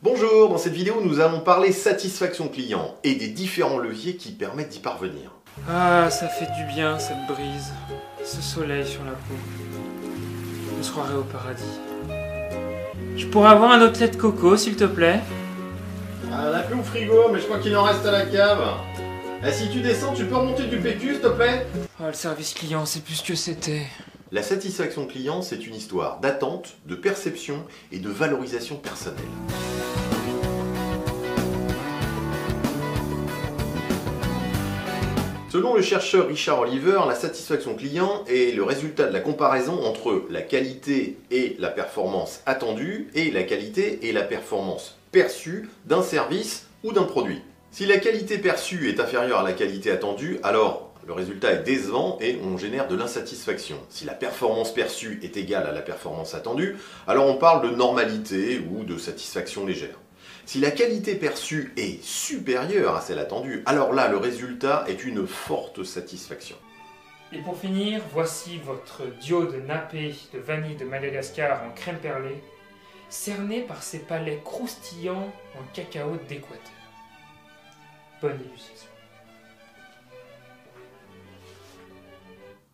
Bonjour, dans cette vidéo nous allons parler satisfaction client et des différents leviers qui permettent d'y parvenir. Ah, ça fait du bien cette brise, ce soleil sur la peau. Une soirée au paradis. Je pourrais avoir un autre lait de coco s'il te plaît? Ah, on a plus au frigo, mais je crois qu'il en reste à la cave. Et si tu descends, tu peux remonter du PQ s'il te plaît? Ah, le service client, c'est plus ce que c'était. La satisfaction client, c'est une histoire d'attente, de perception et de valorisation personnelle. Selon le chercheur Richard Oliver, la satisfaction client est le résultat de la comparaison entre la qualité et la performance attendue et la qualité et la performance perçue d'un service ou d'un produit. Si la qualité perçue est inférieure à la qualité attendue, alors le résultat est décevant et on génère de l'insatisfaction. Si la performance perçue est égale à la performance attendue, alors on parle de normalité ou de satisfaction légère. Si la qualité perçue est supérieure à celle attendue, alors là, le résultat est une forte satisfaction. Et pour finir, voici votre diode nappée de vanille de Madagascar en crème perlée, cerné par ses palais croustillants en cacao d'Équateur. Bonne dégustation.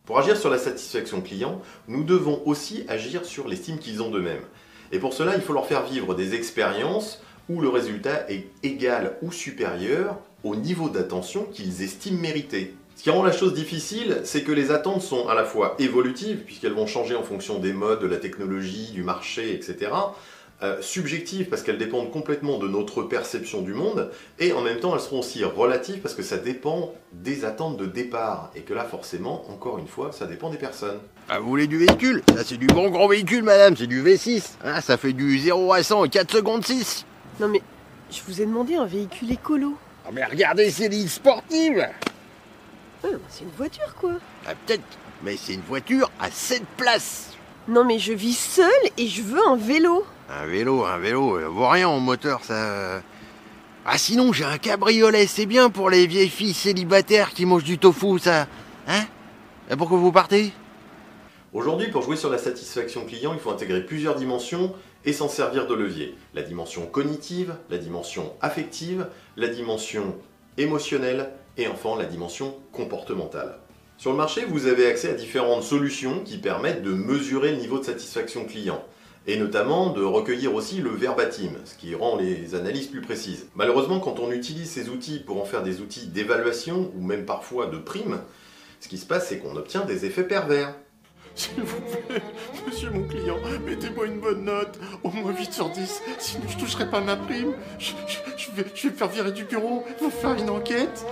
Pour agir sur la satisfaction client, nous devons aussi agir sur l'estime qu'ils ont d'eux-mêmes. Et pour cela, il faut leur faire vivre des expériences où le résultat est égal ou supérieur au niveau d'attention qu'ils estiment mériter. Ce qui rend la chose difficile, c'est que les attentes sont à la fois évolutives, puisqu'elles vont changer en fonction des modes, de la technologie, du marché, etc. Subjectives, parce qu'elles dépendent complètement de notre perception du monde, et en même temps, elles seront aussi relatives, parce que ça dépend des attentes de départ, et que là, forcément, encore une fois, ça dépend des personnes. Ah, vous voulez du véhicule? Ça, c'est du bon grand véhicule, madame, c'est du V6. Hein, ça fait du 0 à 100 en 4 secondes 6. Non mais, je vous ai demandé un véhicule écolo. Oh, mais regardez, c'est des sportives. C'est une voiture quoi. Ah, peut-être, mais c'est une voiture à 7 places. Non mais je vis seule et je veux un vélo. Un vélo, vaut rien en moteur, ça... Ah, sinon, j'ai un cabriolet, c'est bien pour les vieilles filles célibataires qui mangent du tofu, ça. Hein? Et pourquoi vous partez? Aujourd'hui, pour jouer sur la satisfaction client, il faut intégrer plusieurs dimensions et s'en servir de levier. La dimension cognitive, la dimension affective, la dimension émotionnelle et enfin la dimension comportementale. Sur le marché, vous avez accès à différentes solutions qui permettent de mesurer le niveau de satisfaction client et notamment de recueillir aussi le verbatim, ce qui rend les analyses plus précises. Malheureusement, quand on utilise ces outils pour en faire des outils d'évaluation ou même parfois de prime, ce qui se passe, c'est qu'on obtient des effets pervers. S'il vous plaît, monsieur mon client, mettez-moi une bonne note, au moins 8 sur 10, sinon je toucherai pas ma prime. Je vais me faire virer du bureau, ils vont faire une enquête,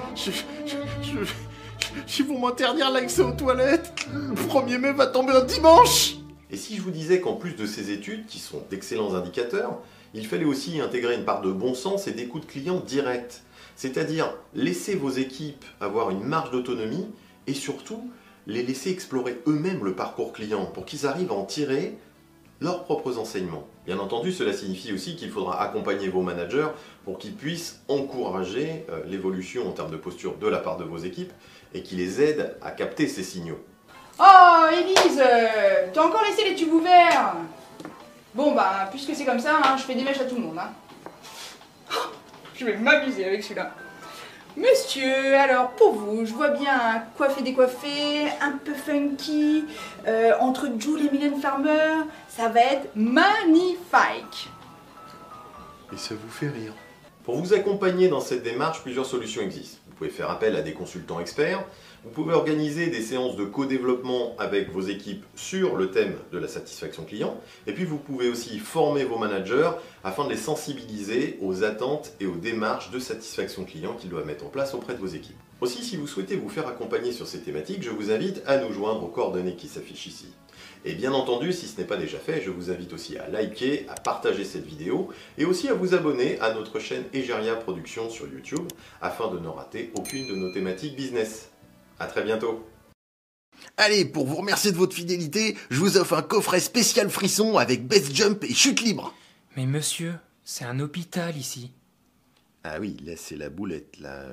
ils vont m'interdire l'accès aux toilettes. Le 1er mai va tomber un dimanche. Et si je vous disais qu'en plus de ces études, qui sont d'excellents indicateurs, il fallait aussi intégrer une part de bon sens et d'écoute client directe, c'est-à-dire laisser vos équipes avoir une marge d'autonomie et surtout les laisser explorer eux-mêmes le parcours client pour qu'ils arrivent à en tirer leurs propres enseignements. Bien entendu, cela signifie aussi qu'il faudra accompagner vos managers pour qu'ils puissent encourager l'évolution en termes de posture de la part de vos équipes et qui les aident à capter ces signaux. Oh, Élise, t'as encore laissé les tubes ouverts? Bon, bah, puisque c'est comme ça, hein, je fais des mèches à tout le monde. Hein. Oh, je vais m'amuser avec celui-là. Monsieur, alors pour vous, je vois bien un coiffé décoiffé, un peu funky, entre Jules et Mylène Farmer, ça va être magnifique. Et ça vous fait rire. Pour vous accompagner dans cette démarche, plusieurs solutions existent. Vous pouvez faire appel à des consultants experts, vous pouvez organiser des séances de co-développement avec vos équipes sur le thème de la satisfaction client, et puis vous pouvez aussi former vos managers afin de les sensibiliser aux attentes et aux démarches de satisfaction client qu'ils doivent mettre en place auprès de vos équipes. Aussi, si vous souhaitez vous faire accompagner sur ces thématiques, je vous invite à nous joindre aux coordonnées qui s'affichent ici. Et bien entendu, si ce n'est pas déjà fait, je vous invite aussi à liker, à partager cette vidéo et aussi à vous abonner à notre chaîne Egeria Productions sur YouTube afin de ne rater aucune de nos thématiques business. A très bientôt. Allez, pour vous remercier de votre fidélité, je vous offre un coffret spécial frisson avec base jump et chute libre. Mais monsieur, c'est un hôpital ici. Ah oui, là c'est la boulette, là...